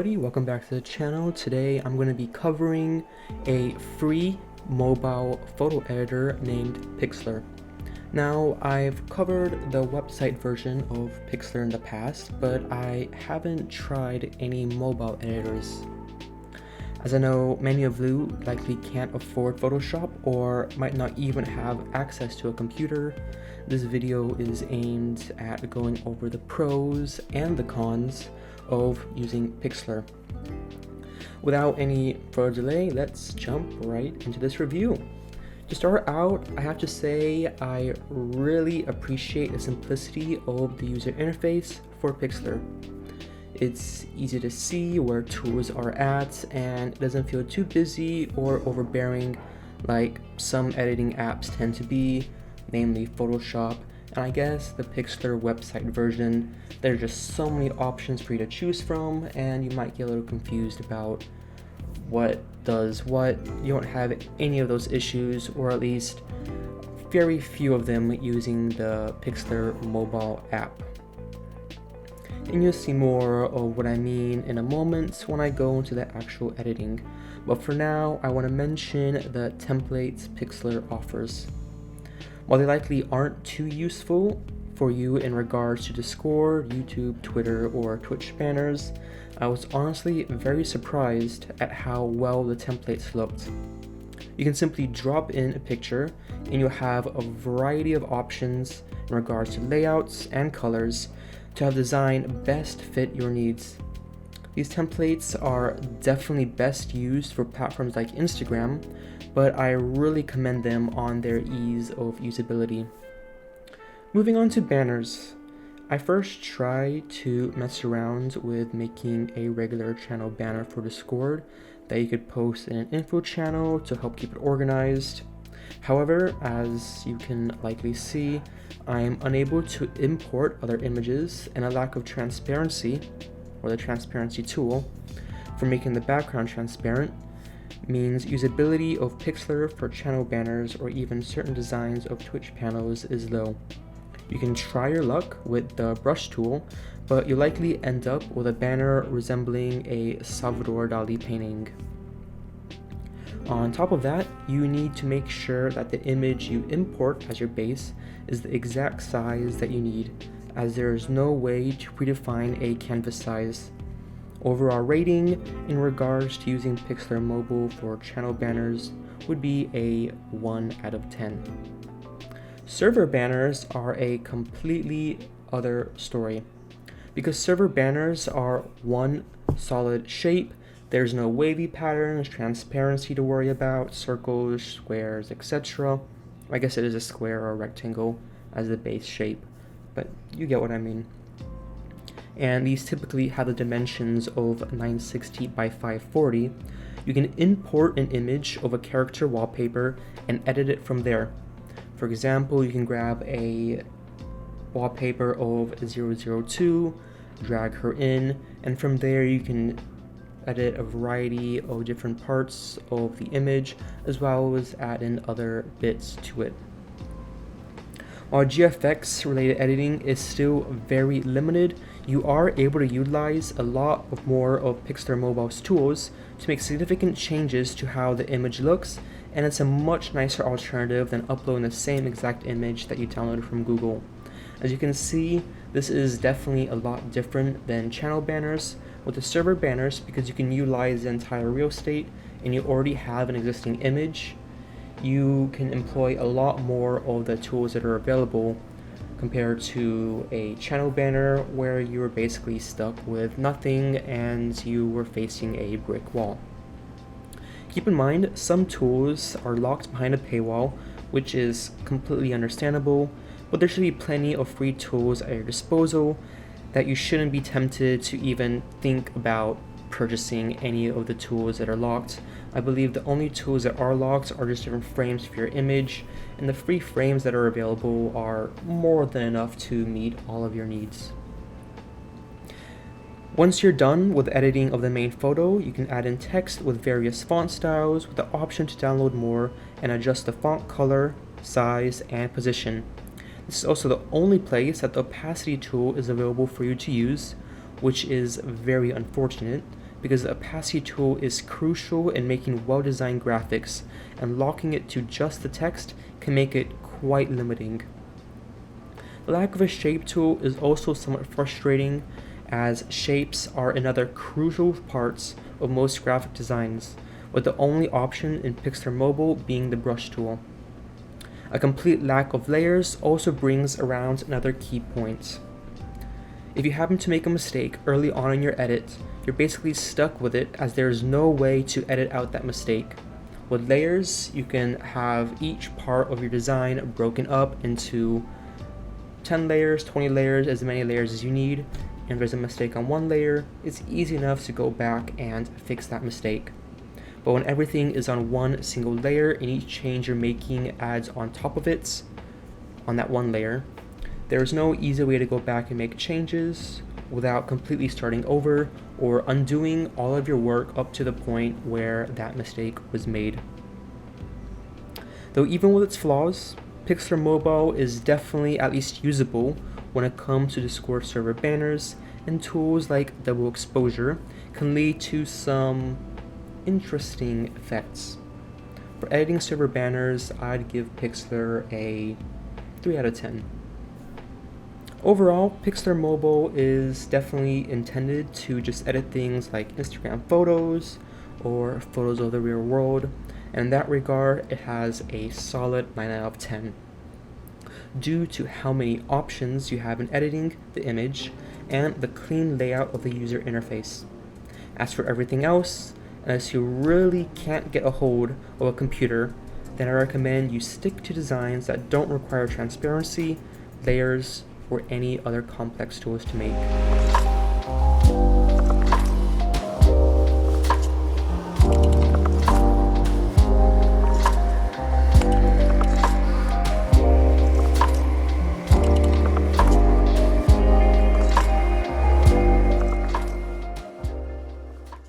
everybody, welcome back to the channel. Today I'm going to be covering a free mobile photo editor named Pixlr. Now, I've covered the website version of Pixlr in the past, but I haven't tried any mobile editors. As I know, many of you likely can't afford Photoshop or might not even have access to a computer. This video is aimed at going over the pros and the cons of using Pixlr. Without any further delay, let's jump right into this review. To start out, I have to say I really appreciate the simplicity of the user interface for Pixlr. It's easy to see where tools are at, and it doesn't feel too busy or overbearing like some editing apps tend to be, namely Photoshop, and I guess the Pixlr website version. There are just so many options for you to choose from, and you might get a little confused about what does what. You don't have any of those issues, or at least very few of them, using the Pixlr mobile app. And you'll see more of what I mean in a moment when I go into the actual editing. But for now, I want to mention the templates Pixlr offers. While they likely aren't too useful for you in regards to Discord, YouTube, Twitter, or Twitch banners, I was honestly very surprised at how well the templates looked. You can simply drop in a picture and you'll have a variety of options in regards to layouts and colors to have design best fit your needs. These templates are definitely best used for platforms like Instagram, but I really commend them on their ease of usability. Moving on to banners. I first tried to mess around with making a regular channel banner for Discord that you could post in an info channel to help keep it organized. However, as you can likely see, I am unable to import other images, and a lack of transparency, or the transparency tool, for making the background transparent means usability of Pixlr for channel banners or even certain designs of Twitch panels is low. You can try your luck with the brush tool, but you'll likely end up with a banner resembling a Salvador Dali painting. On top of that, you need to make sure that the image you import as your base is the exact size that you need, as there is no way to predefine a canvas size. Overall rating in regards to using Pixlr Mobile for channel banners would be a 1 out of 10. Server banners are a completely other story. Because server banners are one solid shape, there's no wavy patterns, transparency to worry about, circles, squares, etc. I guess it is a square or a rectangle as the base shape, but you get what I mean. And these typically have the dimensions of 960 by 540. You can import an image of a character wallpaper and edit it from there. For example, you can grab a wallpaper of 002, drag her in, and from there you can edit a variety of different parts of the image, as well as add in other bits to it. While GFX related editing is still very limited, you are able to utilize a lot more of Pixlr Mobile's tools to make significant changes to how the image looks, and it's a much nicer alternative than uploading the same exact image that you downloaded from Google. As you can see, this is definitely a lot different than channel banners with the server banners, because you can utilize the entire real estate and you already have an existing image. You can employ a lot more of the tools that are available compared to a channel banner where you were basically stuck with nothing and you were facing a brick wall. Keep in mind, some tools are locked behind a paywall, which is completely understandable, but there should be plenty of free tools at your disposal that you shouldn't be tempted to even think about purchasing any of the tools that are locked. I believe the only tools that are locked are just different frames for your image, and the free frames that are available are more than enough to meet all of your needs. Once you're done with editing of the main photo, you can add in text with various font styles with the option to download more and adjust the font color, size, and position. This is also the only place that the opacity tool is available for you to use, which is very unfortunate because the opacity tool is crucial in making well-designed graphics, and locking it to just the text can make it quite limiting. The lack of a shape tool is also somewhat frustrating, as shapes are another crucial parts of most graphic designs, with the only option in Pixlr Mobile being the brush tool. A complete lack of layers also brings around another key point. If you happen to make a mistake early on in your edit, you're basically stuck with it, as there is no way to edit out that mistake. With layers, you can have each part of your design broken up into 10 layers, 20 layers, as many layers as you need, and if there's a mistake on one layer, it's easy enough to go back and fix that mistake. But when everything is on one single layer and each change you're making adds on top of it, on that one layer, there is no easy way to go back and make changes without completely starting over or undoing all of your work up to the point where that mistake was made. Though even with its flaws, Pixlr Mobile is definitely at least usable when it comes to Discord server banners, and tools like double exposure can lead to some interesting effects. For editing server banners, I'd give Pixlr a 3 out of 10. Overall, Pixlr Mobile is definitely intended to just edit things like Instagram photos or photos of the real world, and in that regard, it has a solid 9 out of 10. Due to how many options you have in editing the image and the clean layout of the user interface. As for everything else, unless you really can't get a hold of a computer, then I recommend you stick to designs that don't require transparency, layers, or any other complex tools to make.